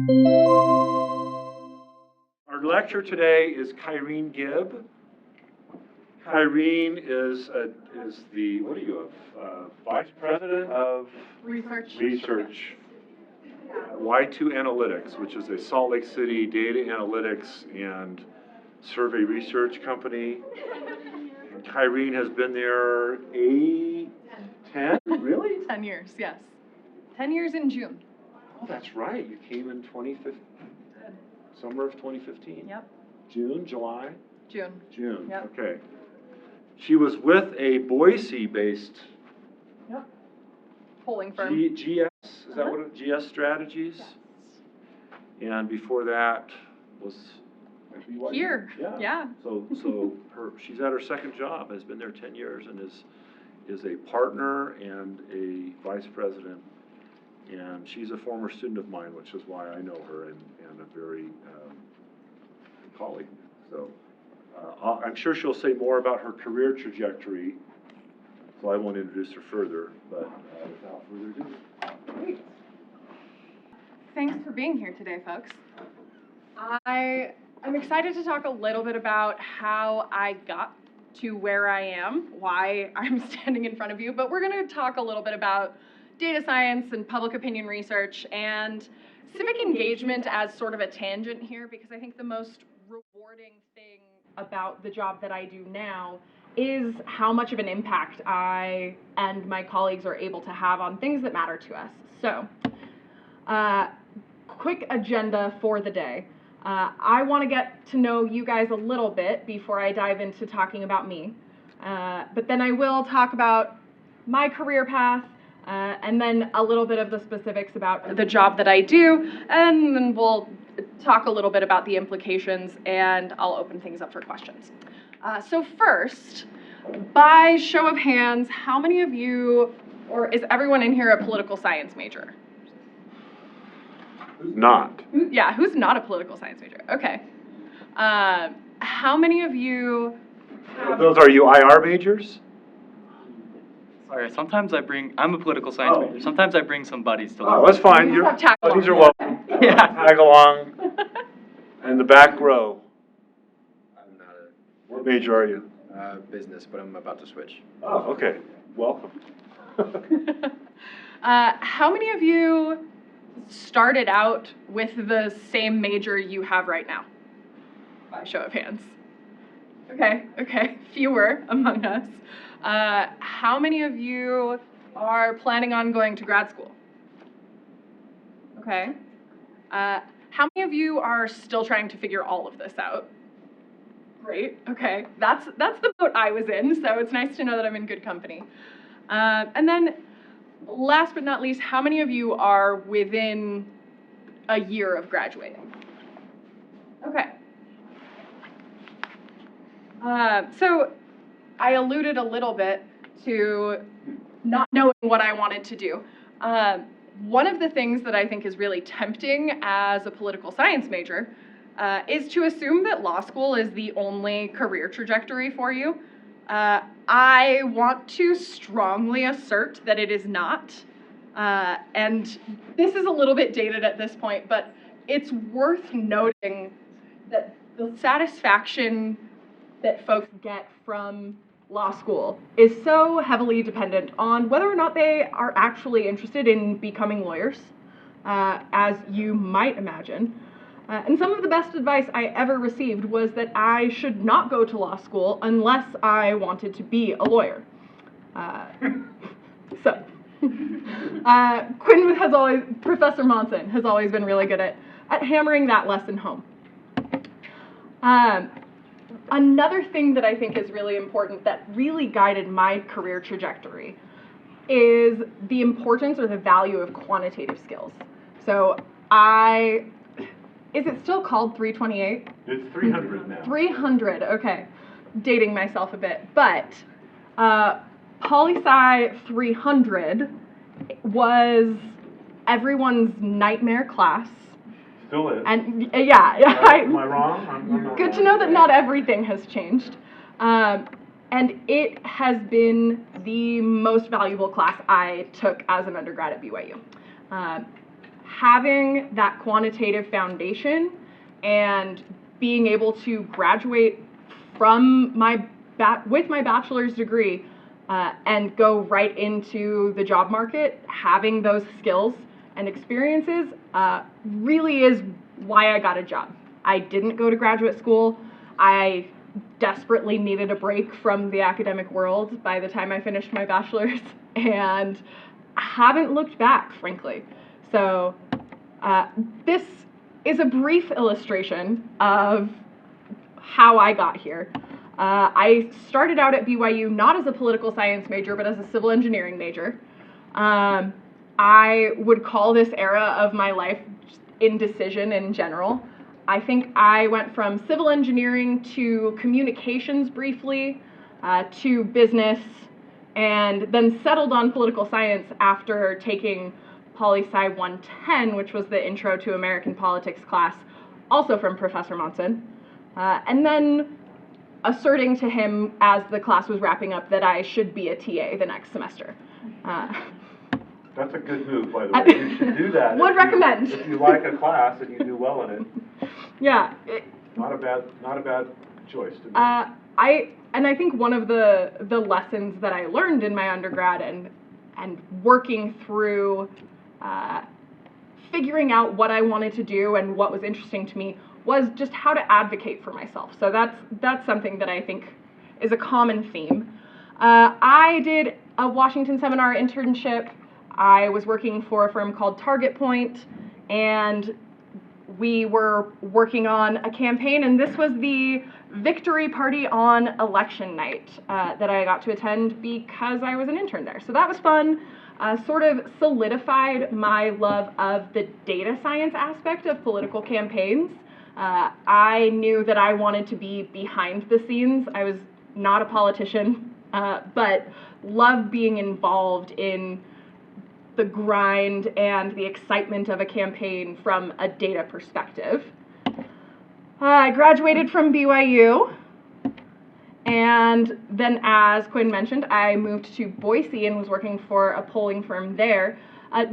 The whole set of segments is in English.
Our lecturer today is Kyrene Gibb. Kyrene is the, what are you, Vice President of Research. Y2 Analytics, which is a Salt Lake City data analytics and survey research company. And Kyrene has been there 10? Really? 10 years, yes. 10 years in June. Oh, that's right. You came in 2015, summer of 2015. Yep. June, July? June. Yep. Okay. She was with a Boise-based Polling firm. GS, is that what it, GS Strategies? Yes. And before that was at BYU? Here, yeah. So she's at her second job, has been there 10 years, and is a partner and a vice president. And she's a former student of mine, which is why I know her and a very colleague. So I'm sure she'll say more about her career trajectory, so I won't introduce her further, but without further ado. Great. Thanks for being here today, folks. I'm excited to talk a little bit about how I got to where I am, why I'm standing in front of you, but we're going to talk a little bit about data science and public opinion research and civic engagement as sort of a tangent here, because I think the most rewarding thing about the job that I do now is how much of an impact I and my colleagues are able to have on things that matter to us. So, quick agenda for the day. I want to get to know you guys a little bit before I dive into talking about me. But then I will talk about my career path, and then a little bit of the specifics about the job that I do, and then we'll talk a little bit about the implications, and I'll open things up for questions. So first, by show of hands, how many of you, or is everyone in here a political science major? Who's not? Yeah, who's not a political science major? Okay. How many of you have... Those are you IR majors? Sorry, sometimes I'm a political science major. Sometimes I bring some buddies to learn. Oh, that's fine. You have tag along. These are welcome. Yeah. Tag along. In the back row. I'm not What major are you? a business, but I'm about to switch. Oh, okay. Welcome. How many of you started out with the same major you have right now? By show of hands. Okay. Fewer among us. How many of you are planning on going to grad school? Okay. How many of you are still trying to figure all of this out? Great. Okay. That's the boat I was in, so it's nice to know that I'm in good company. And then, last but not least, how many of you are within a year of graduating? Okay. So I alluded a little bit to not knowing what I wanted to do. One of the things that I think is really tempting as a political science major is to assume that law school is the only career trajectory for you. I want to strongly assert that it is not. And this is a little bit dated at this point, but it's worth noting that the satisfaction that folks get from law school is so heavily dependent on whether or not they are actually interested in becoming lawyers, as you might imagine. And some of the best advice I ever received was that I should not go to law school unless I wanted to be a lawyer. Professor Monson has always been really good at hammering that lesson home. Another thing that I think is really important that really guided my career trajectory is the importance or the value of quantitative skills. So is it still called 328? It's 300 now. 300, okay. Dating myself a bit. But Poli-Sci 300 was everyone's nightmare class. Still is. And Am I wrong? I'm not good wrong. to know that not everything has changed. And it has been the most valuable class I took as an undergrad at BYU. having that quantitative foundation and being able to graduate from with my bachelor's degree and go right into the job market, having those skills and experiences really is why I got a job. I didn't go to graduate school. I desperately needed a break from the academic world by the time I finished my bachelor's, and I haven't looked back, frankly. So this is a brief illustration of how I got here. I started out at BYU not as a political science major, but as a civil engineering major. I would call this era of my life just indecision in general. I think I went from civil engineering to communications briefly, to business, and then settled on political science after taking Poli-Sci 110, which was the Intro to American Politics class, also from Professor Monson, and then asserting to him as the class was wrapping up that I should be a TA the next semester. That's a good move, by the way. You should do that. Would recommend. If you like a class and you do well in it. Yeah. Not a bad choice to make. I think one of the lessons that I learned in my undergrad and working through figuring out what I wanted to do and what was interesting to me was just how to advocate for myself. So that's something that I think is a common theme. I did a Washington seminar internship. I was working for a firm called Target Point, and we were working on a campaign, and this was the victory party on election night that I got to attend because I was an intern there. So that was fun. Sort of solidified my love of the data science aspect of political campaigns. I knew that I wanted to be behind the scenes. I was not a politician, but loved being involved in the grind and the excitement of a campaign from a data perspective. I graduated from BYU, and then, as Quinn mentioned, I moved to Boise and was working for a polling firm there,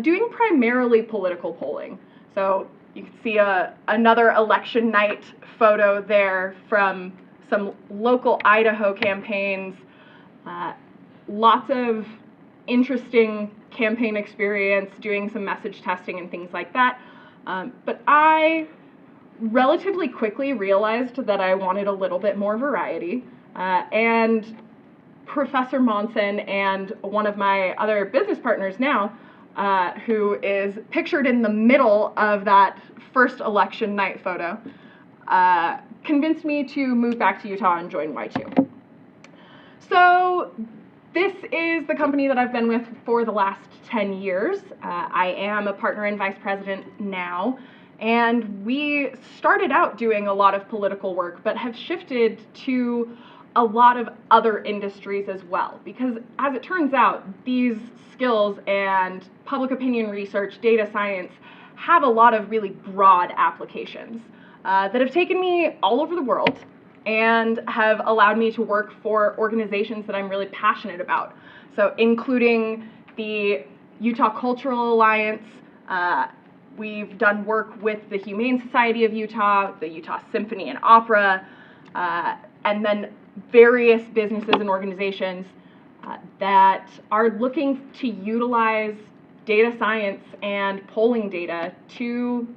doing primarily political polling. So you can see another election night photo there from some local Idaho campaigns. Lots of interesting campaign experience, doing some message testing and things like that. But I relatively quickly realized that I wanted a little bit more variety. And Professor Monson and one of my other business partners now, who is pictured in the middle of that first election night photo, convinced me to move back to Utah and join Y2. So this is the company that I've been with for the last 10 years. I am a partner and vice president now, and we started out doing a lot of political work, but have shifted to a lot of other industries as well, because as it turns out, these skills and public opinion research, data science, have a lot of really broad applications that have taken me all over the world and have allowed me to work for organizations that I'm really passionate about. So including the Utah Cultural Alliance, we've done work with the Humane Society of Utah, the Utah Symphony and Opera, and then various businesses and organizations that are looking to utilize data science and polling data to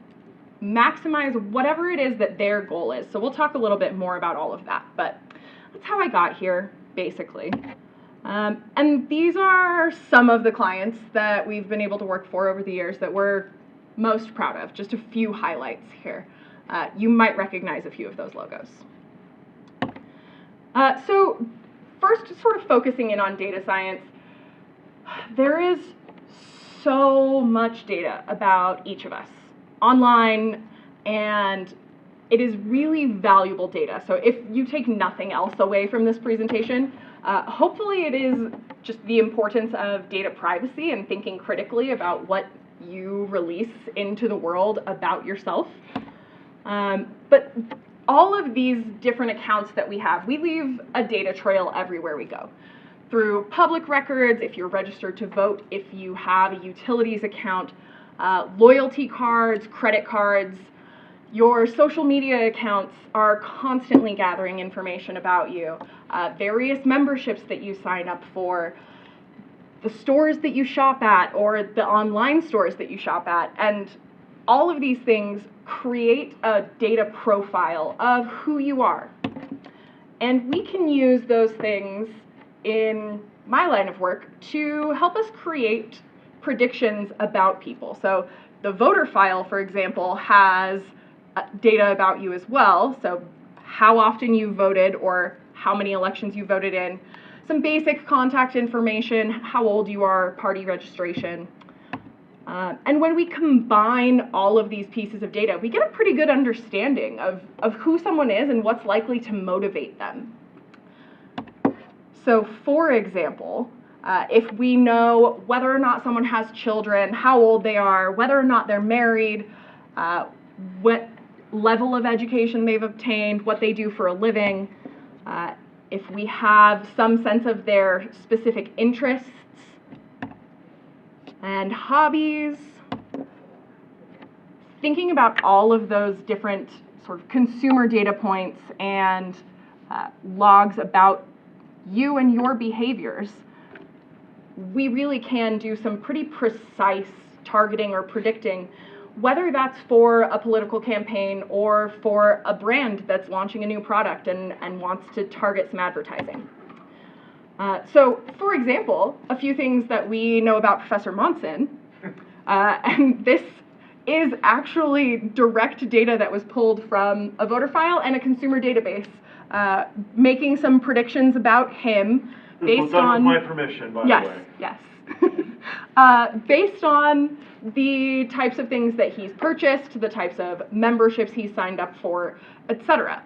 maximize whatever it is that their goal is. So we'll talk a little bit more about all of that, but that's how I got here, basically. And these are some of the clients that we've been able to work for over the years that we're most proud of. Just a few highlights here. You might recognize a few of those logos. So first, sort of focusing in on data science, there is so much data about each of us online, and it is really valuable data. So if you take nothing else away from this presentation, hopefully it is just the importance of data privacy and thinking critically about what you release into the world about yourself. But all of these different accounts that we have, we leave a data trail everywhere we go. Through public records, if you're registered to vote, if you have a utilities account, loyalty cards, credit cards. Your social media accounts are constantly gathering information about you. Various memberships that you sign up for, the stores that you shop at, or the online stores that you shop at, and all of these things create a data profile of who you are. And we can use those things in my line of work to help us create predictions about people. So the voter file, for example, has data about you as well. So how often you voted or how many elections you voted in, some basic contact information, how old you are, party registration. And when we combine all of these pieces of data, we get a pretty good understanding of who someone is and what's likely to motivate them. So for example, if we know whether or not someone has children, how old they are, whether or not they're married, what level of education they've obtained, what they do for a living, if we have some sense of their specific interests and hobbies, thinking about all of those different sort of consumer data points and logs about you and your behaviors, we really can do some pretty precise targeting or predicting, whether that's for a political campaign or for a brand that's launching a new product and wants to target some advertising. So, for example, a few things that we know about Professor Monson, and this is actually direct data that was pulled from a voter file and a consumer database, making some predictions about him based on... With my permission, by the way. Yes. Based on the types of things that he's purchased, the types of memberships he's signed up for, etc.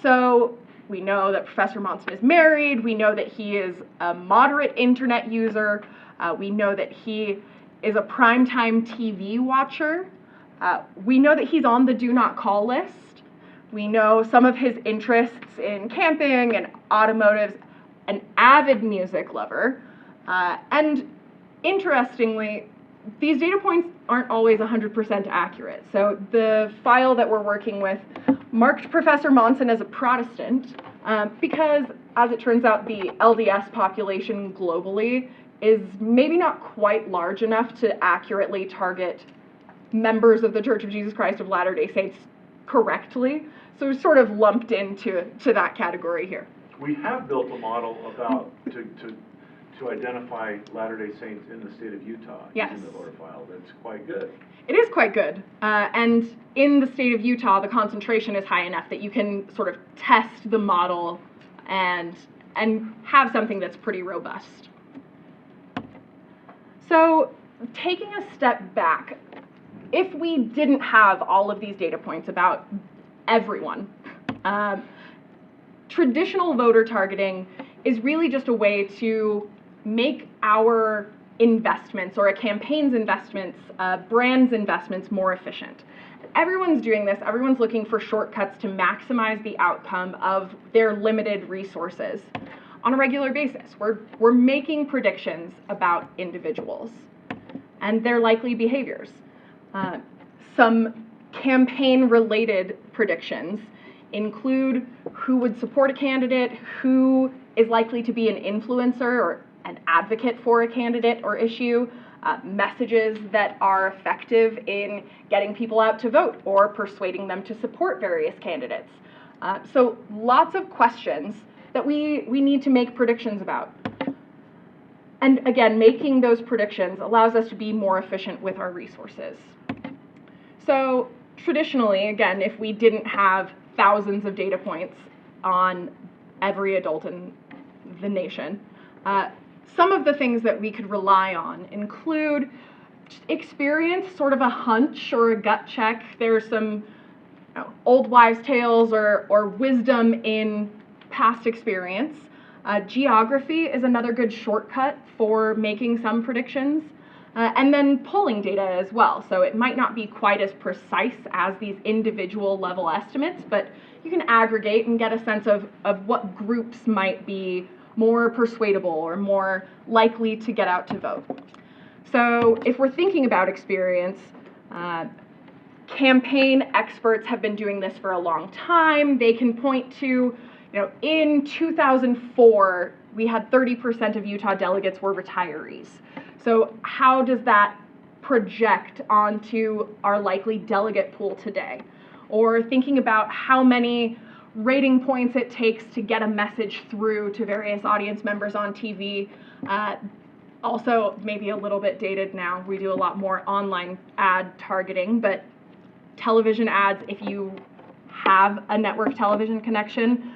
So we know that Professor Monson is married. We know that he is a moderate internet user. We know that he is a primetime TV watcher. We know that he's on the do not call list. We know some of his interests in camping and automotives, an avid music lover. And interestingly, these data points aren't always 100% accurate. So the file that we're working with marked Professor Monson as a Protestant because, as it turns out, the LDS population globally is maybe not quite large enough to accurately target members of the Church of Jesus Christ of Latter-day Saints correctly. So we're sort of lumped into that category here. We have built a model about to identify Latter-day Saints in the state of Utah using the voter file. That's quite good. It is quite good. And in the state of Utah, the concentration is high enough that you can sort of test the model and have something that's pretty robust. So taking a step back, if we didn't have all of these data points about everyone, traditional voter targeting is really just a way to make our investments or a campaign's investments, brand's investments more efficient. Everyone's doing this. Everyone's looking for shortcuts to maximize the outcome of their limited resources on a regular basis. We're making predictions about individuals and their likely behaviors. Some campaign-related predictions include who would support a candidate, who is likely to be an influencer or an advocate for a candidate or issue, messages that are effective in getting people out to vote or persuading them to support various candidates. So lots of questions that we need to make predictions about. And again, making those predictions allows us to be more efficient with our resources. So traditionally, again, if we didn't have thousands of data points on every adult in the nation, some of the things that we could rely on include experience, sort of a hunch or a gut check. There's some old wives' tales or wisdom in past experience. Geography is another good shortcut for making some predictions. And then polling data as well. So it might not be quite as precise as these individual level estimates, but you can aggregate and get a sense of what groups might be more persuadable or more likely to get out to vote. So if we're thinking about experience, campaign experts have been doing this for a long time. They can point to, in 2004, we had 30% of Utah delegates were retirees. So how does that project onto our likely delegate pool today? Or thinking about how many rating points it takes to get a message through to various audience members on TV. Also, maybe a little bit dated now. We do a lot more online ad targeting, but television ads, if you have a network television connection,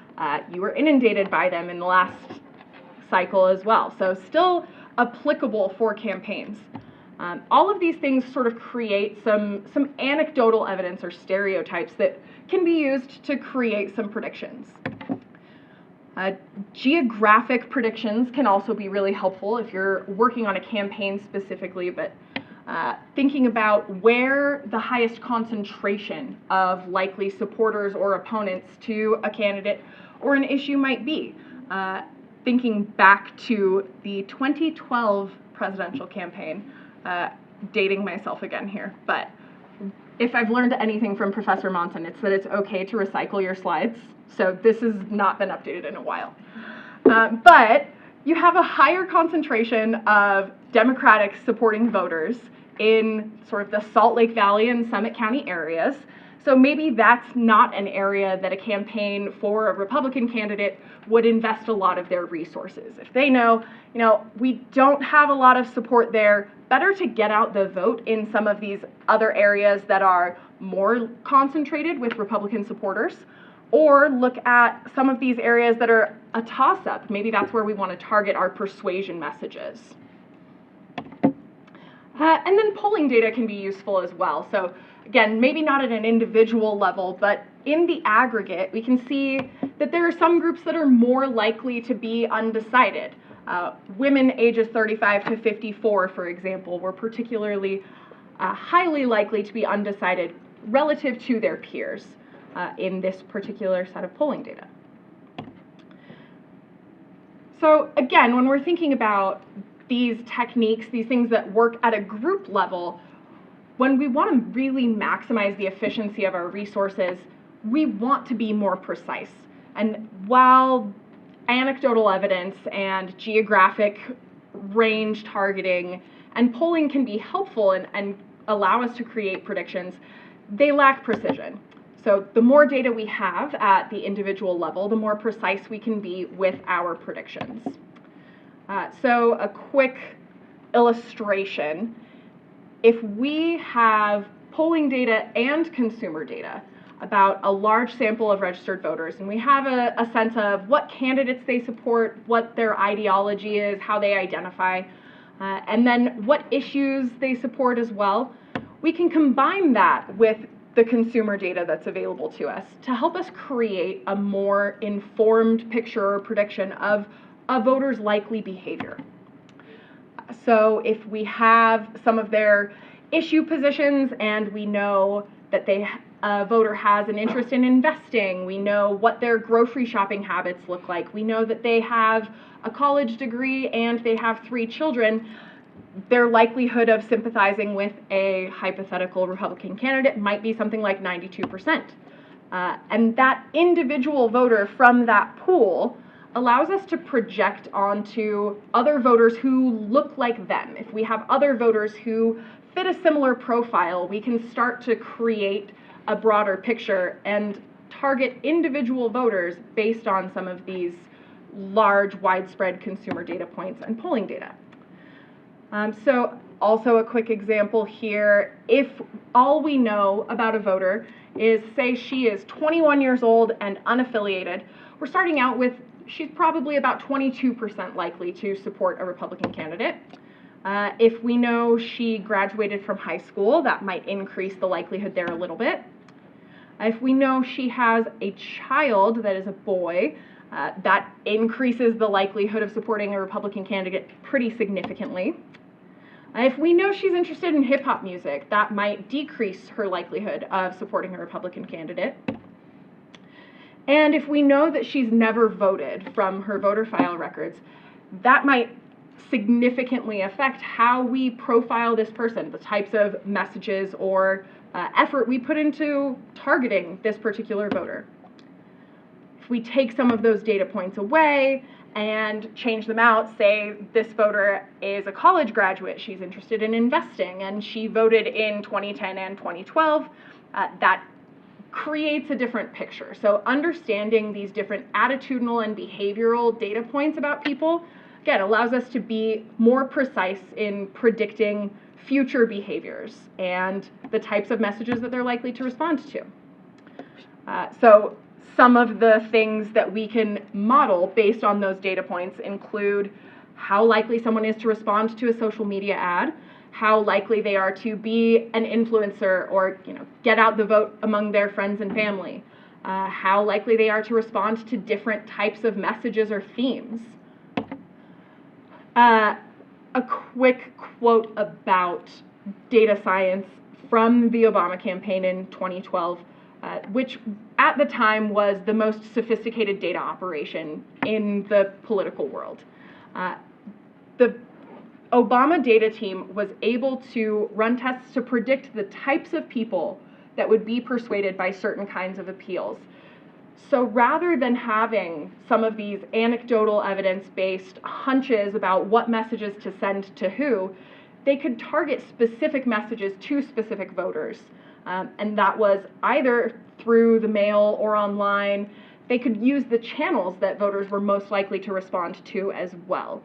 you were inundated by them in the last cycle as well. So still applicable for campaigns. All of these things sort of create some anecdotal evidence or stereotypes that can be used to create some predictions. Geographic predictions can also be really helpful if you're working on a campaign specifically, but thinking about where the highest concentration of likely supporters or opponents to a candidate or an issue might be. Thinking back to the 2012 presidential campaign, dating myself again here, but if I've learned anything from Professor Monson, it's that it's okay to recycle your slides. So this has not been updated in a while. But you have a higher concentration of Democratic supporting voters in sort of the Salt Lake Valley and Summit County areas. So maybe that's not an area that a campaign for a Republican candidate would invest a lot of their resources. If they know, we don't have a lot of support there, better to get out the vote in some of these other areas that are more concentrated with Republican supporters, or look at some of these areas that are a toss-up. Maybe that's where we want to target our persuasion messages. And then polling data can be useful as well. So again, maybe not at an individual level, but in the aggregate, we can see that there are some groups that are more likely to be undecided. Women ages 35 to 54, for example, were particularly highly likely to be undecided relative to their peers in this particular set of polling data. So again, when we're thinking about these techniques, these things that work at a group level, when we want to really maximize the efficiency of our resources, we want to be more precise. And while anecdotal evidence and geographic range targeting and polling can be helpful and allow us to create predictions, they lack precision. So the more data we have at the individual level, the more precise we can be with our predictions. So a quick illustration. If we have polling data and consumer data about a large sample of registered voters, and we have a sense of what candidates they support, what their ideology is, how they identify, and then what issues they support as well, we can combine that with the consumer data that's available to us to help us create a more informed picture or prediction of a voter's likely behavior. So if we have some of their issue positions and we know that a voter has an interest in investing, we know what their grocery shopping habits look like, we know that they have a college degree and they have 3 children, their likelihood of sympathizing with a hypothetical Republican candidate might be something like 92%. And that individual voter from that pool allows us to project onto other voters who look like them. If we have other voters who fit a similar profile, we can start to create a broader picture and target individual voters based on some of these large, widespread consumer data points and polling data. So also a quick example here, if all we know about a voter is, say she is 21 years old and unaffiliated, we're starting out with she's probably about 22% likely to support a Republican candidate. If we know she graduated from high school, that might increase the likelihood there a little bit. If we know she has a child that is a boy, that increases the likelihood of supporting a Republican candidate pretty significantly. If we know she's interested in hip-hop music, that might decrease her likelihood of supporting a Republican candidate. And if we know that she's never voted from her voter file records, that might significantly affect how we profile this person, the types of messages or effort we put into targeting this particular voter. If we take some of those data points away and change them out, say this voter is a college graduate, she's interested in investing, and she voted in 2010 and 2012, that creates a different picture. So understanding these different attitudinal and behavioral data points about people, again, allows us to be more precise in predicting future behaviors and the types of messages that they're likely to respond to. So some of the things that we can model based on those data points include how likely someone is to respond to a social media ad, how likely they are to be an influencer or get out the vote among their friends and family, how likely they are to respond to different types of messages or themes. A quick quote about data science from the Obama campaign in 2012, which at the time was the most sophisticated data operation in the political world. The Obama data team was able to run tests to predict the types of people that would be persuaded by certain kinds of appeals. So rather than having some of these anecdotal evidence-based hunches about what messages to send to who, they could target specific messages to specific voters. And that was either through the mail or online. They could use the channels that voters were most likely to respond to as well.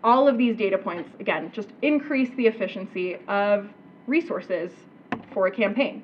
All of these data points, again, just increase the efficiency of resources for a campaign.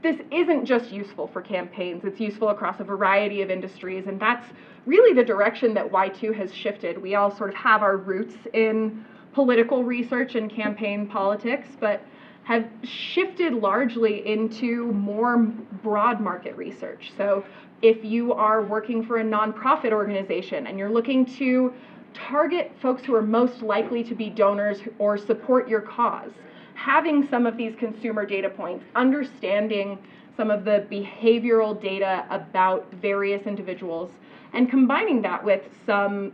This isn't just useful for campaigns, it's useful across a variety of industries, and that's really the direction that Y2 has shifted. We all sort of have our roots in political research and campaign politics, but have shifted largely into more broad market research. So if you are working for a nonprofit organization and you're looking to target folks who are most likely to be donors or support your cause, having some of these consumer data points, understanding some of the behavioral data about various individuals, and combining that with some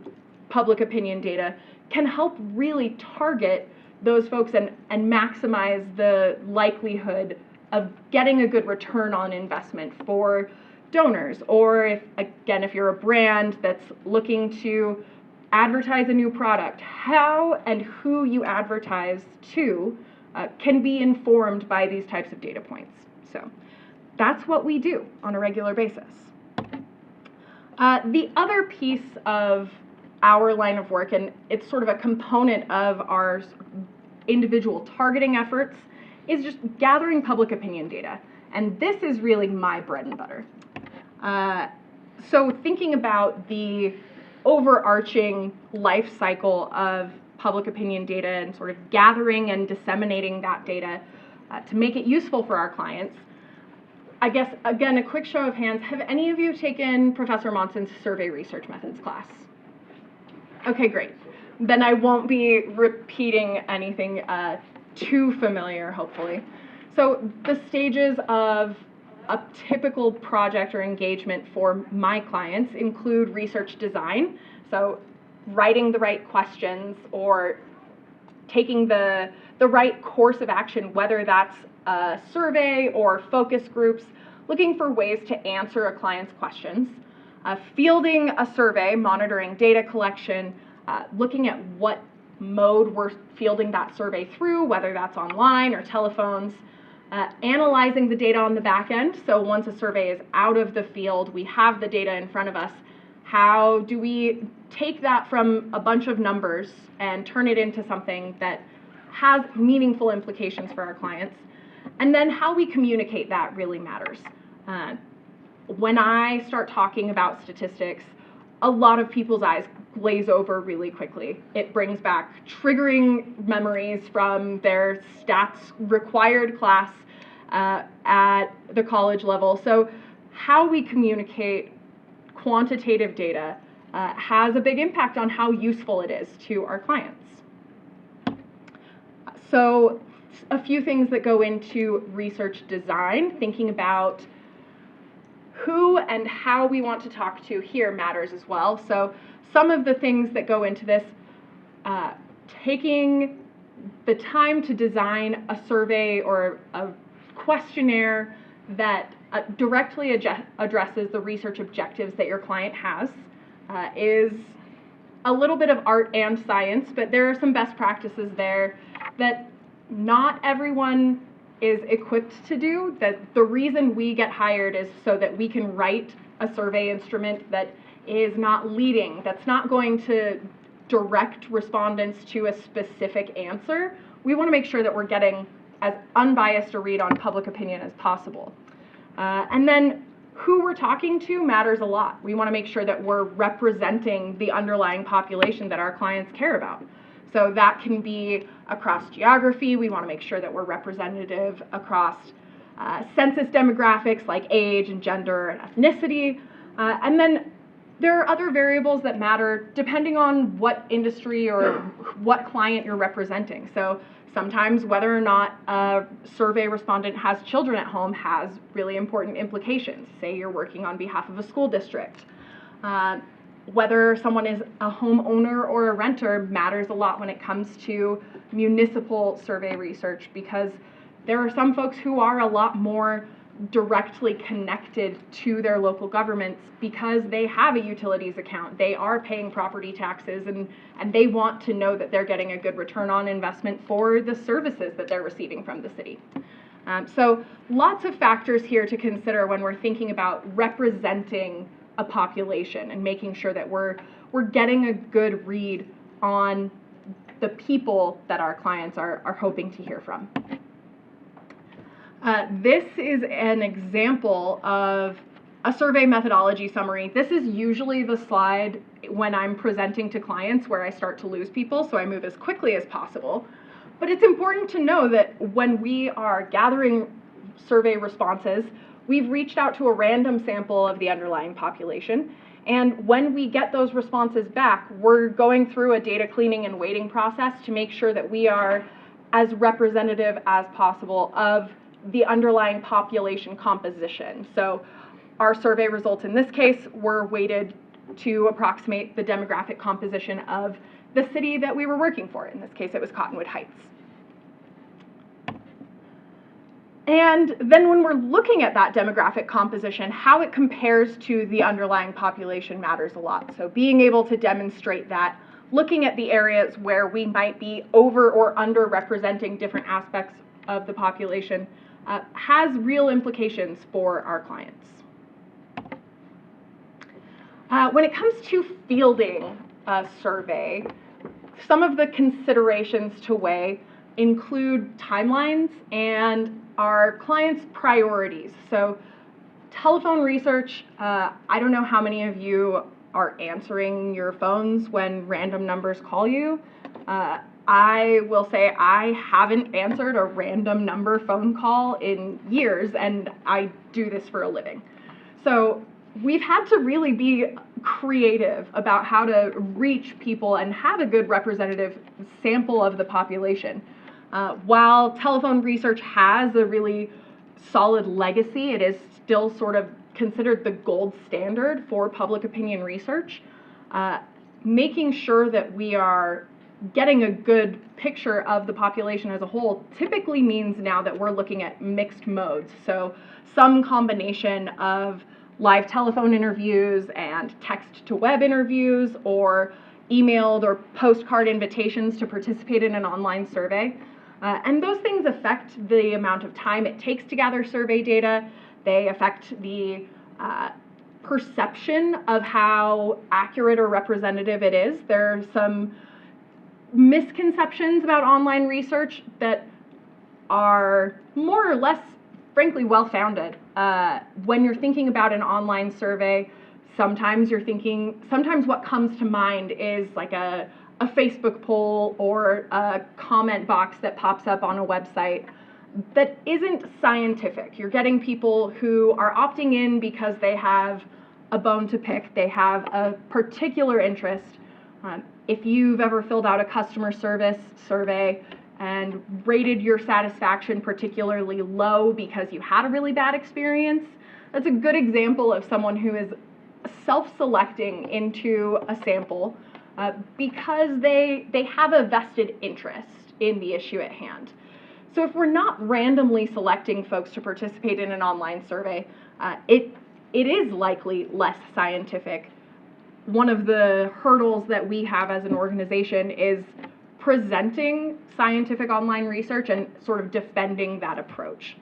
public opinion data can help really target those folks and maximize the likelihood of getting a good return on investment for donors. Or if you're a brand that's looking to advertise a new product, how and who you advertise to can be informed by these types of data points. So that's what we do on a regular basis. The other piece of our line of work, and it's sort of a component of our individual targeting efforts, is just gathering public opinion data. And this is really my bread and butter. So thinking about the overarching life cycle of public opinion data and sort of gathering and disseminating that data to make it useful for our clients. I guess, again, a quick show of hands, have any of you taken Professor Monson's survey research methods class? Okay, great. Then I won't be repeating anything too familiar, hopefully. So the stages of a typical project or engagement for my clients include research design, so writing the right questions or taking the right course of action, whether that's a survey or focus groups, looking for ways to answer a client's questions, fielding a survey, monitoring data collection, looking at what mode we're fielding that survey through, whether that's online or telephones, analyzing the data on the back end. So once a survey is out of the field, we have the data in front of us. How do we take that from a bunch of numbers and turn it into something that has meaningful implications for our clients? And then how we communicate that really matters. When I start talking about statistics, a lot of people's eyes glaze over really quickly. It brings back triggering memories from their stats required class at the college level. So how we communicate quantitative data has a big impact on how useful it is to our clients. So a few things that go into research design, thinking about who and how we want to talk to here matters as well. So some of the things that go into this, taking the time to design a survey or a questionnaire that directly addresses the research objectives that your client has is a little bit of art and science, but there are some best practices there that not everyone is equipped to do. That the reason we get hired is so that we can write a survey instrument that is not leading, that's not going to direct respondents to a specific answer. We want to make sure that we're getting as unbiased a read on public opinion as possible. And then who we're talking to matters a lot. We want to make sure that we're representing the underlying population that our clients care about. So that can be across geography. We want to make sure that we're representative across census demographics like age and gender and ethnicity. And then there are other variables that matter depending on what industry or what client you're representing. So sometimes whether or not a survey respondent has children at home has really important implications. Say you're working on behalf of a school district. Whether someone is a homeowner or a renter matters a lot when it comes to municipal survey research, because there are some folks who are a lot more directly connected to their local governments because they have a utilities account, they are paying property taxes, and they want to know that they're getting a good return on investment for the services that they're receiving from the city. So lots of factors here to consider when we're thinking about representing a population and making sure that we're getting a good read on the people that our clients are hoping to hear from. This is an example of a survey methodology summary. This is usually the slide when I'm presenting to clients where I start to lose people, so I move as quickly as possible. But it's important to know that when we are gathering survey responses, we've reached out to a random sample of the underlying population. And when we get those responses back, we're going through a data cleaning and weighting process to make sure that we are as representative as possible of the underlying population composition. So our survey results in this case were weighted to approximate the demographic composition of the city that we were working for. In this case, it was Cottonwood Heights. And then when we're looking at that demographic composition, how it compares to the underlying population matters a lot. So being able to demonstrate that, looking at the areas where we might be over or underrepresenting different aspects of the population has real implications for our clients. When it comes to fielding a survey, some of the considerations to weigh include timelines and our clients' priorities. So telephone research, I don't know how many of you are answering your phones when random numbers call you. I will say I haven't answered a random number phone call in years, and I do this for a living. So we've had to really be creative about how to reach people and have a good representative sample of the population. While telephone research has a really solid legacy, it is still sort of considered the gold standard for public opinion research. Making sure that we are getting a good picture of the population as a whole typically means now that we're looking at mixed modes. So some combination of live telephone interviews and text to web interviews, or emailed or postcard invitations to participate in an online survey. And those things affect the amount of time it takes to gather survey data. They affect the perception of how accurate or representative it is. There are some misconceptions about online research that are more or less, frankly, well-founded. When you're thinking about an online survey, sometimes what comes to mind is like a Facebook poll or a comment box that pops up on a website that isn't scientific. You're getting people who are opting in because they have a bone to pick, they have a particular interest. If you've ever filled out a customer service survey and rated your satisfaction particularly low because you had a really bad experience, that's a good example of someone who is self-selecting into a sample because they have a vested interest in the issue at hand. So if we're not randomly selecting folks to participate in an online survey, it is likely less scientific. One of the hurdles that we have as an organization is presenting scientific online research and sort of defending that approach.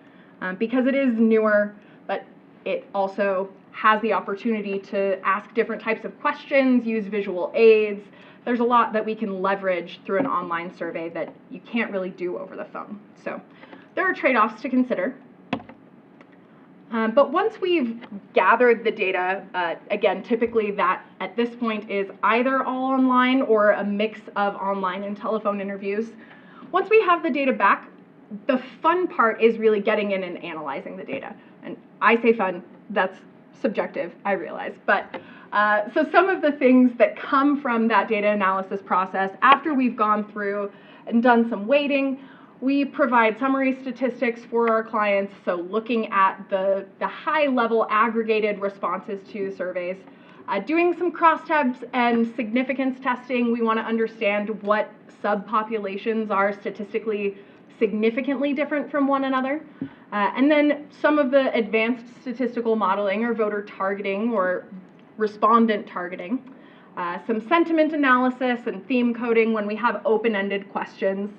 Because it is newer, but it also has the opportunity to ask different types of questions, use visual aids. There's a lot that we can leverage through an online survey that you can't really do over the phone. So there are trade-offs to consider. But once we've gathered the data, again, typically that at this point is either all online or a mix of online and telephone interviews. Once we have the data back, the fun part is really getting in and analyzing the data. And I say fun, that's subjective, I realize. But so some of the things that come from that data analysis process, after we've gone through and done some weighting, we provide summary statistics for our clients, so looking at the high-level aggregated responses to surveys. Doing some crosstabs and significance testing, we want to understand what subpopulations are statistically significantly different from one another. And then some of the advanced statistical modeling or voter targeting or respondent targeting. Some sentiment analysis and theme coding when we have open-ended questions.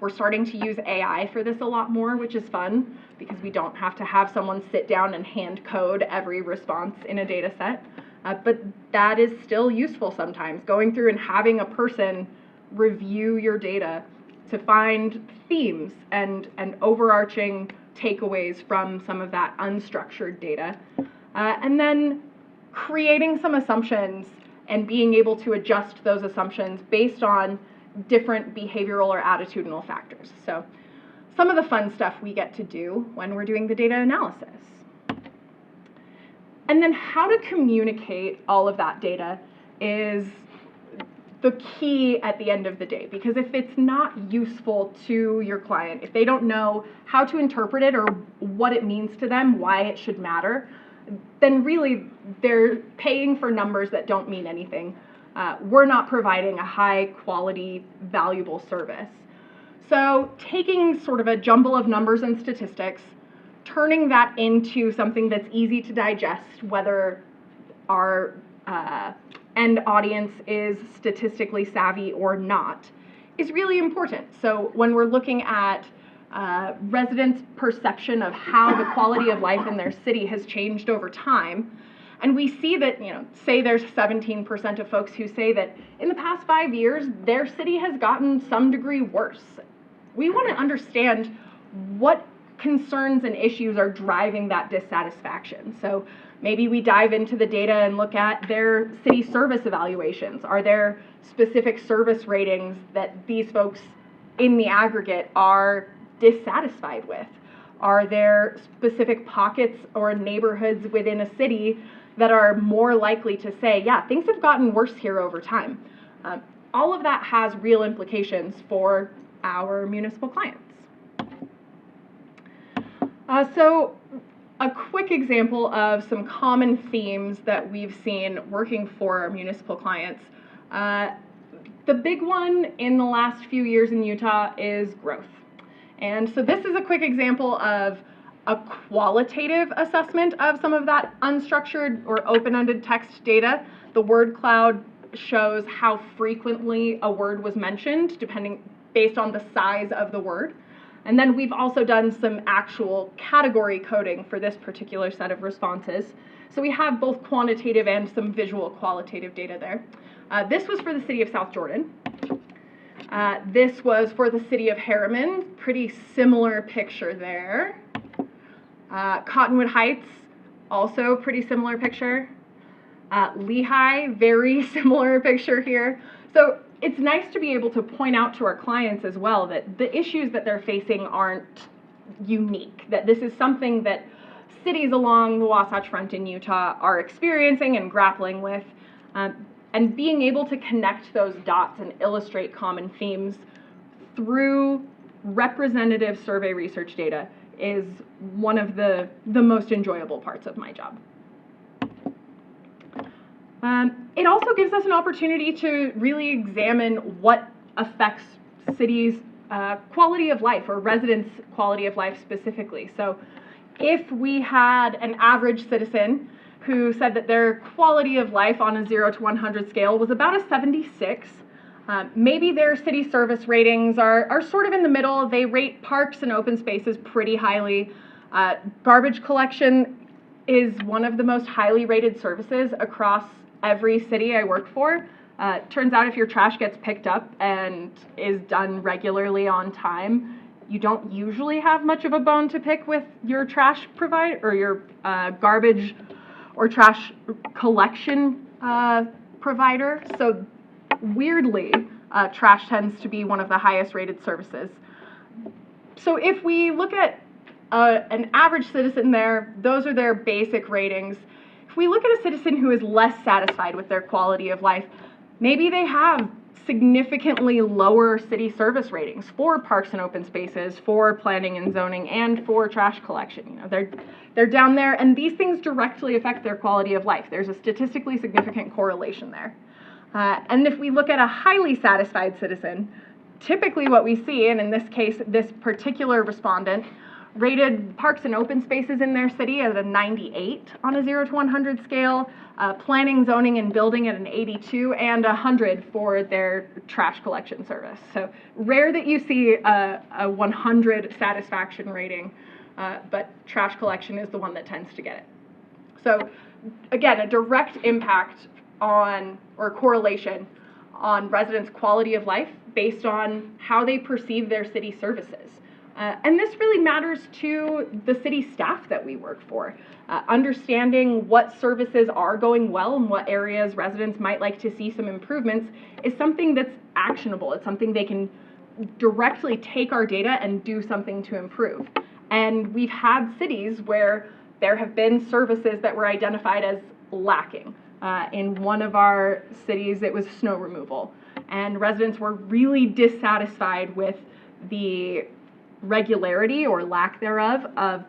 We're starting to use AI for this a lot more, which is fun because we don't have to have someone sit down and hand code every response in a data set. But that is still useful sometimes, going through and having a person review your data to find themes and overarching takeaways from some of that unstructured data. And then creating some assumptions and being able to adjust those assumptions based on different behavioral or attitudinal factors. So some of the fun stuff we get to do when we're doing the data analysis. And then how to communicate all of that data is the key at the end of the day, because if it's not useful to your client, if they don't know how to interpret it or what it means to them, why it should matter, then really they're paying for numbers that don't mean anything. We're not providing a high quality, valuable service. So taking sort of a jumble of numbers and statistics, turning that into something that's easy to digest, whether our end audience is statistically savvy or not, is really important. So when we're looking at residents' perception of how the quality of life in their city has changed over time, and we see that, say there's 17% of folks who say that in the past 5 years, their city has gotten some degree worse. We want to understand what concerns and issues are driving that dissatisfaction. So maybe we dive into the data and look at their city service evaluations. Are there specific service ratings that these folks in the aggregate are dissatisfied with? Are there specific pockets or neighborhoods within a city that are more likely to say, yeah, things have gotten worse here over time? All of that has real implications for our municipal clients. So a quick example of some common themes that we've seen working for our municipal clients. The big one in the last few years in Utah is growth. And so this is a quick example of a qualitative assessment of some of that unstructured or open-ended text data. The word cloud shows how frequently a word was mentioned, based on the size of the word. And then we've also done some actual category coding for this particular set of responses. So we have both quantitative and some visual qualitative data there. This was for the city of South Jordan. This was for the city of Harriman, pretty similar picture there. Cottonwood Heights, also pretty similar picture. Lehigh, very similar picture here. So it's nice to be able to point out to our clients as well that the issues that they're facing aren't unique, that this is something that cities along the Wasatch Front in Utah are experiencing and grappling with. And being able to connect those dots and illustrate common themes through representative survey research data is one of the most enjoyable parts of my job. It also gives us an opportunity to really examine what affects cities' quality of life, or residents' quality of life specifically. So if we had an average citizen who said that their quality of life on a 0 to 100 scale was about a 76, maybe their city service ratings are sort of in the middle. They rate parks and open spaces pretty highly. Garbage collection is one of the most highly rated services across every city I work for. Turns out if your trash gets picked up and is done regularly on time, you don't usually have much of a bone to pick with your trash provider or your garbage or trash collection provider. So weirdly, trash tends to be one of the highest rated services. So if we look at an average citizen there, those are their basic ratings. If we look at a citizen who is less satisfied with their quality of life, maybe they have significantly lower city service ratings for parks and open spaces, for planning and zoning, and for trash collection. You know, they're down there, and these things directly affect their quality of life. There's a statistically significant correlation there. And if we look at a highly satisfied citizen, typically what we see, and in this case, this particular respondent rated parks and open spaces in their city at a 98 on a 0 to 100 scale, planning, zoning, and building at an 82, and 100 for their trash collection service. So rare that you see a 100 satisfaction rating, but trash collection is the one that tends to get it. So again, a direct impact on, or correlation on residents' quality of life based on how they perceive their city services. And this really matters to the city staff that we work for. Understanding what services are going well and what areas residents might like to see some improvements is something that's actionable. It's something they can directly take our data and do something to improve. And we've had cities where there have been services that were identified as lacking. In one of our cities, it was snow removal. And residents were really dissatisfied with the regularity or lack thereof of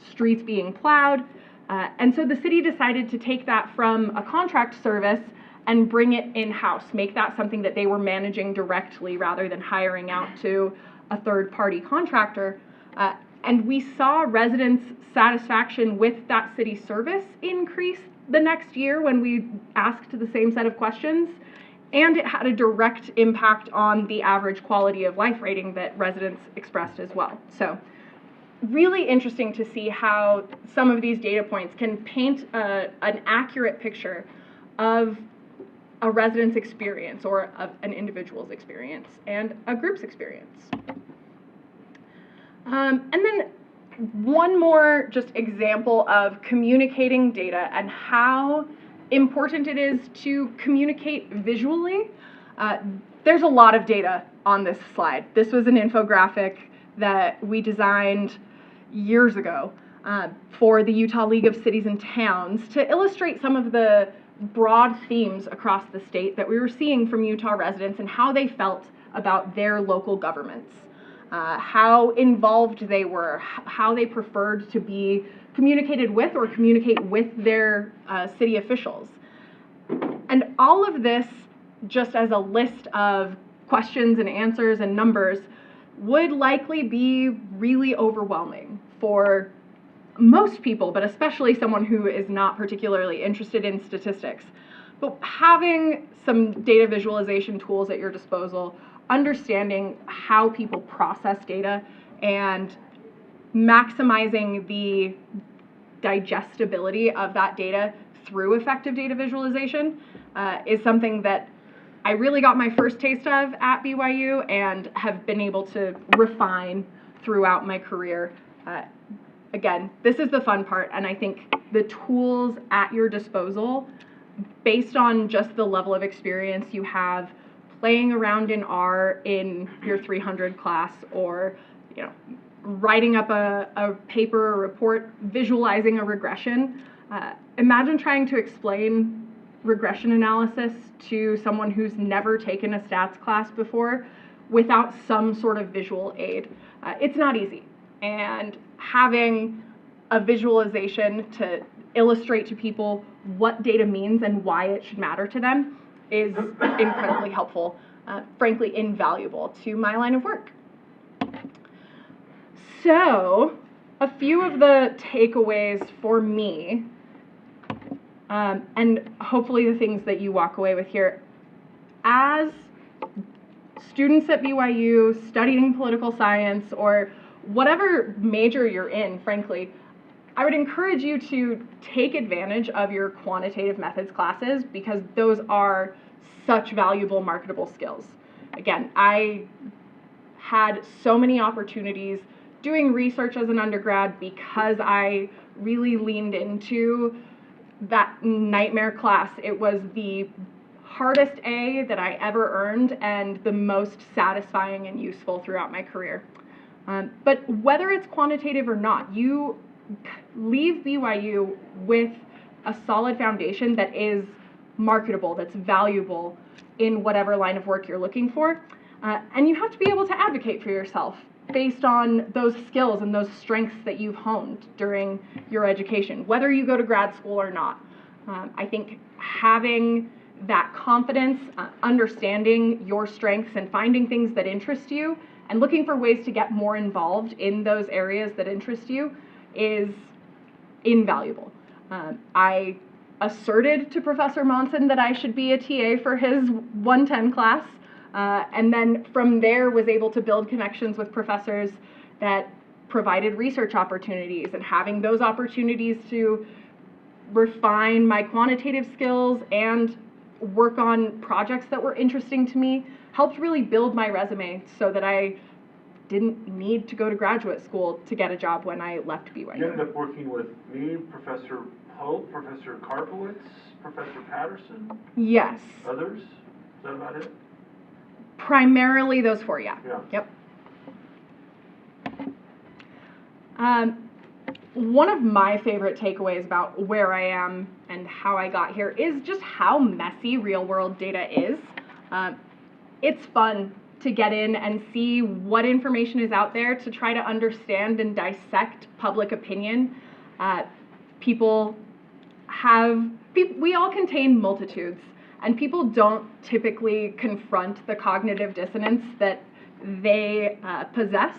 streets being plowed. And so the city decided to take that from a contract service and bring it in-house, make that something that they were managing directly rather than hiring out to a third-party contractor. And we saw residents' satisfaction with that city service increase the next year when we asked the same set of questions. And it had a direct impact on the average quality of life rating that residents expressed as well. So really interesting to see how some of these data points can paint an accurate picture of a resident's experience or of an individual's experience and a group's experience. And then one more just example of communicating data and how important it is to communicate visually. There's a lot of data on this slide. This was an infographic that we designed years ago for the Utah League of Cities and Towns to illustrate some of the broad themes across the state that we were seeing from Utah residents and how they felt about their local governments, how involved they were, how they preferred to be communicated with or communicate with their city officials. And all of this, just as a list of questions and answers and numbers, would likely be really overwhelming for most people, but especially someone who is not particularly interested in statistics. But having some data visualization tools at your disposal, understanding how people process data, and maximizing the digestibility of that data through effective data visualization is something that I really got my first taste of at BYU and have been able to refine throughout my career. Again, this is the fun part, and I think the tools at your disposal, based on just the level of experience you have playing around in R in your 300 class, or writing up a paper or report, visualizing a regression. Imagine trying to explain regression analysis to someone who's never taken a stats class before without some sort of visual aid. It's not easy. And having a visualization to illustrate to people what data means and why it should matter to them is incredibly helpful, frankly invaluable to my line of work. So, a few of the takeaways for me, and hopefully the things that you walk away with here. As students at BYU studying political science or whatever major you're in, frankly, I would encourage you to take advantage of your quantitative methods classes because those are such valuable marketable skills. Again, I had so many opportunities doing research as an undergrad because I really leaned into that nightmare class. It was the hardest A that I ever earned and the most satisfying and useful throughout my career. But whether it's quantitative or not, you leave BYU with a solid foundation that is marketable, that's valuable in whatever line of work you're looking for. And you have to be able to advocate for yourself based on those skills and those strengths that you've honed during your education, whether you go to grad school or not. I think having that confidence, understanding your strengths and finding things that interest you and looking for ways to get more involved in those areas that interest you is invaluable. I asserted to Professor Monson that I should be a TA for his 110 class, and then from there was able to build connections with professors that provided research opportunities, and having those opportunities to refine my quantitative skills and work on projects that were interesting to me helped really build my resume so that I didn't need to go to graduate school to get a job when I left BYU. You ended up working with me, Professor Pope, Professor Karpowitz, Professor Patterson? Yes. Others? Is that about it? Primarily those four, yeah. Yeah. Yep. One of my favorite takeaways about where I am and how I got here is just how messy real-world data is. It's fun to get in and see what information is out there to try to understand and dissect public opinion. We all contain multitudes, and people don't typically confront the cognitive dissonance that they possess.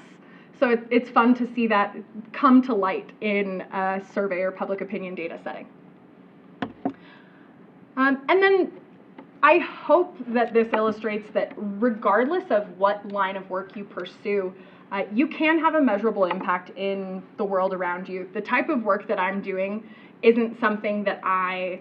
So it's fun to see that come to light in a survey or public opinion data setting. And then I hope that this illustrates that regardless of what line of work you pursue, you can have a measurable impact in the world around you. The type of work that I'm doing isn't something that I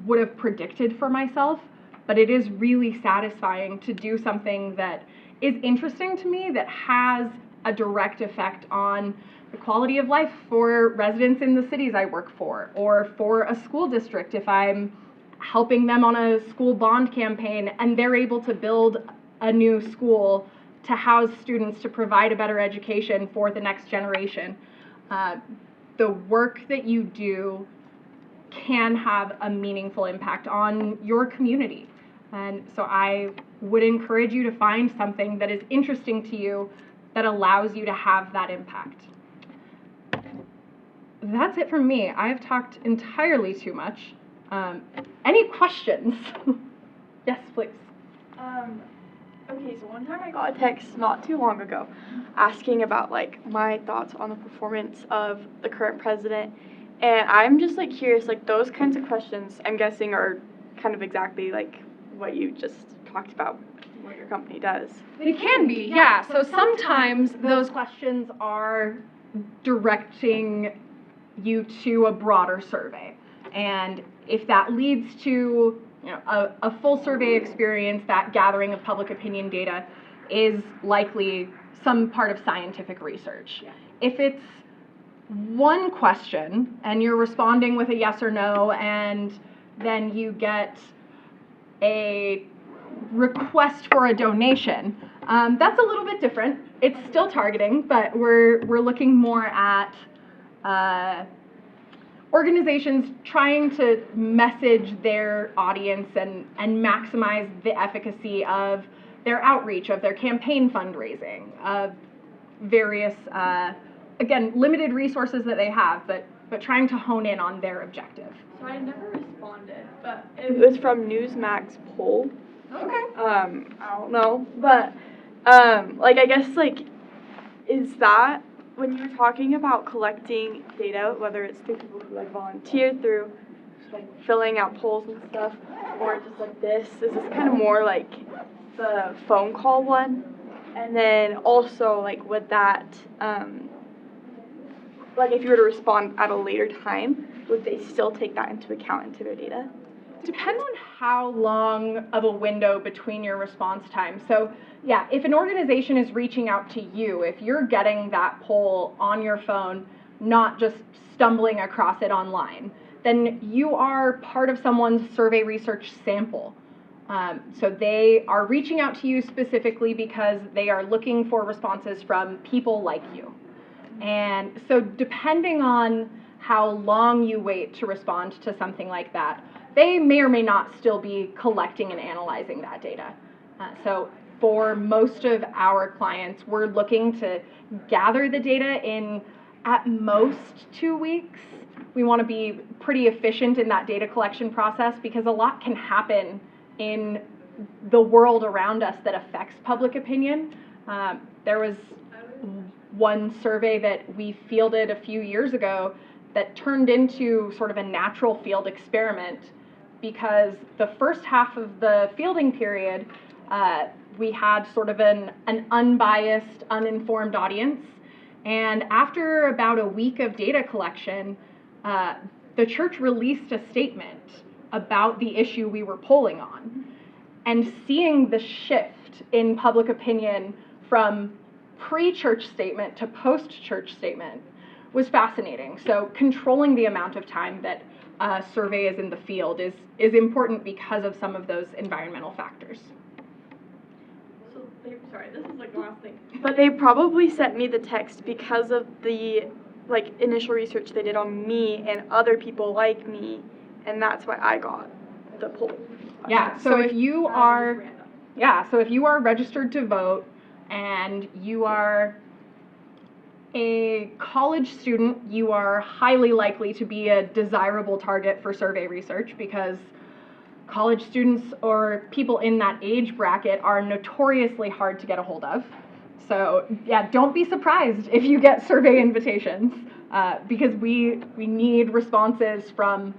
would have predicted for myself, but it is really satisfying to do something that is interesting to me, that has a direct effect on the quality of life for residents in the cities I work for, or for a school district if I'm helping them on a school bond campaign and they're able to build a new school to house students to provide a better education for the next generation. The work that you do can have a meaningful impact on your community. And so I would encourage you to find something that is interesting to you that allows you to have that impact. That's it from me. I've talked entirely too much. Any questions? Yes, please. Okay, so one time I got a text not too long ago asking about like my thoughts on the performance of the current president, and I'm just like curious, like those kinds of questions I'm guessing are kind of exactly like what you just talked about, what your company does. It can be, yeah. So sometimes those questions are directing you to a broader survey, and if that leads to a full survey experience, that gathering of public opinion data is likely some part of scientific research. Yeah. If it's one question and you're responding with a yes or no, and then you get a request for a donation, that's a little bit different. It's still targeting, but we're looking more at organizations trying to message their audience and maximize the efficacy of their outreach, of their campaign fundraising, of various, again, limited resources that they have, but but trying to hone in on their objective. So I never responded, but it was from Newsmax poll. Okay. I don't know, but like I guess like is that when you're talking about collecting data, whether it's through people who like volunteer through like filling out polls and stuff, or just like this, is this kind of more like the phone call one? And then also like would that like if you were to respond at a later time, would they still take that into account into their data? Depends on how long of a window between your response time. So yeah, if an organization is reaching out to you, if you're getting that poll on your phone, not just stumbling across it online, then you are part of someone's survey research sample. So they are reaching out to you specifically because they are looking for responses from people like you. And so depending on how long you wait to respond to something like that, they may or may not still be collecting and analyzing that data. So for most of our clients, we're looking to gather the data in at most 2 weeks. We want to be pretty efficient in that data collection process because a lot can happen in the world around us that affects public opinion. There was one survey that we fielded a few years ago that turned into sort of a natural field experiment because the first half of the fielding period, we had sort of an unbiased, uninformed audience. And after about a week of data collection, the church released a statement about the issue we were polling on. And seeing the shift in public opinion from pre-church statement to post-church statement was fascinating. So controlling the amount of time that a survey is in the field is important because of some of those environmental factors. So sorry, this is like the last thing. But they probably sent me the text because of the like initial research they did on me and other people like me, and that's why I got the poll. Yeah, so if you are registered to vote and you are a college student, you are highly likely to be a desirable target for survey research because college students or people in that age bracket are notoriously hard to get a hold of. So yeah, don't be surprised if you get survey invitations because we need responses from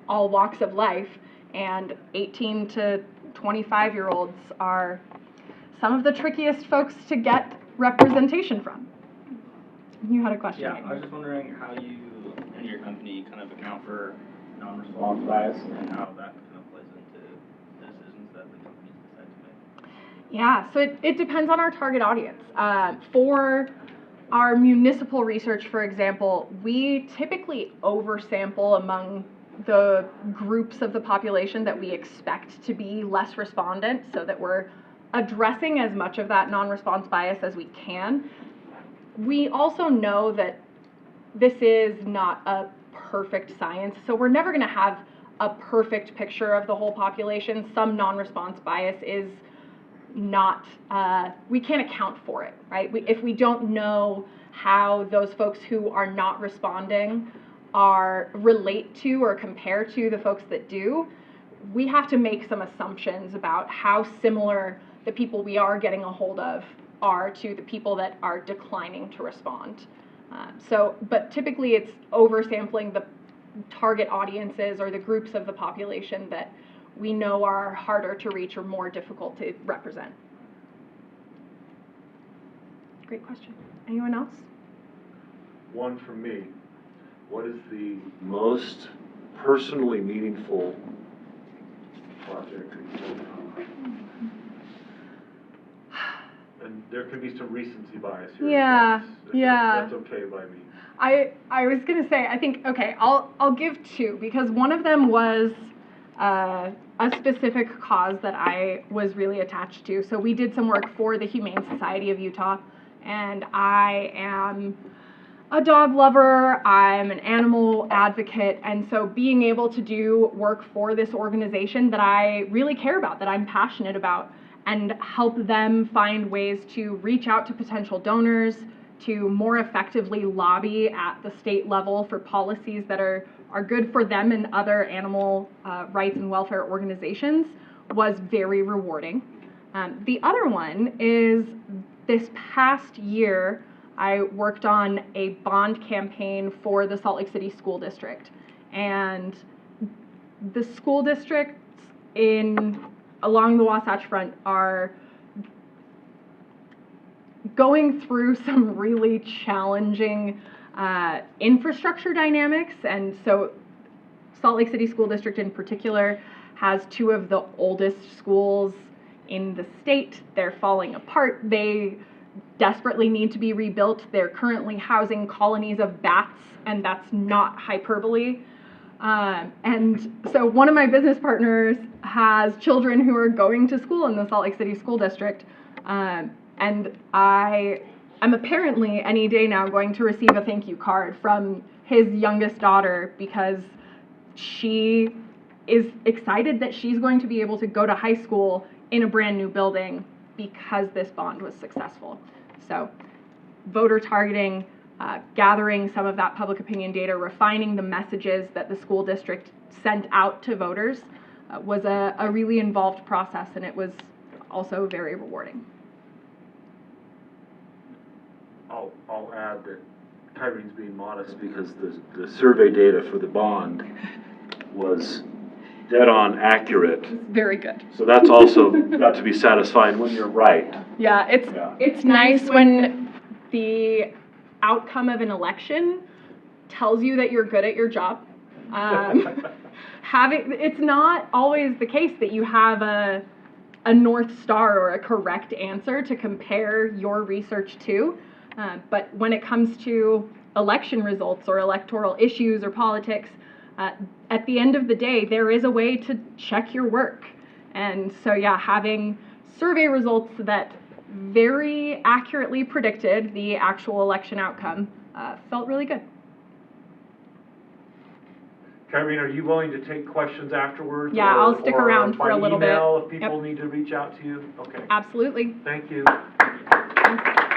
all walks of life, and 18 to 25-year-olds are some of the trickiest folks to get representation from. You had a question. Yeah, I was just wondering how you and your company kind of account for non-response bias and how that kind of plays into the decisions that the companies decide to make. Yeah, so it depends on our target audience. For our municipal research, for example, we typically oversample among the groups of the population that we expect to be less respondent so that we're addressing as much of that non-response bias as we can. We also know that this is not a perfect science, so we're never going to have a perfect picture of the whole population. Some non-response bias is not, we can't account for it, right? If we don't know how those folks who are not responding relate to or compare to the folks that do, we have to make some assumptions about how similar the people we are getting a hold of are to the people that are declining to respond. But typically it's oversampling the target audiences or the groups of the population that we know are harder to reach or more difficult to represent. Great question. Anyone else? One from me. What is the most personally meaningful project that you've worked on? And there can be some recency bias here. Yeah, yeah. That's okay by me. I was gonna say, I think, okay, I'll give two, because one of them was a specific cause that I was really attached to. So we did some work for the Humane Society of Utah, and I am a dog lover, I'm an animal advocate, and so being able to do work for this organization that I really care about, that I'm passionate about, and help them find ways to reach out to potential donors, to more effectively lobby at the state level for policies that are good for them and other animal rights and welfare organizations was very rewarding. The other one is this past year, I worked on a bond campaign for the Salt Lake City School District. And the school districts along the Wasatch Front are going through some really challenging infrastructure dynamics. And so Salt Lake City School District in particular has two of the oldest schools in the state. They're falling apart. They desperately need to be rebuilt. They're currently housing colonies of bats, and that's not hyperbole. And so one of my business partners has children who are going to school in the Salt Lake City School District. And I'm apparently any day now going to receive a thank you card from his youngest daughter because she is excited that she's going to be able to go to high school in a brand new building because this bond was successful. So voter targeting, gathering some of that public opinion data, refining the messages that the school district sent out to voters was a really involved process, and it was also very rewarding. I'll add that Kyrene's being modest because the survey data for the bond was dead on accurate. Very good. So that's also got to be satisfying when you're right. Yeah, it's nice when the outcome of an election tells you that you're good at your job. It's not always the case that you have a North Star or a correct answer to compare your research to. But when it comes to election results or electoral issues or politics, at the end of the day, there is a way to check your work. And so, yeah, having survey results that very accurately predicted the actual election outcome felt really good. Kyrene, are you willing to take questions afterwards? Yeah, I'll stick around for a little bit. By email if people Yep. need to reach out to you? Okay. Absolutely. Thank you. Thanks.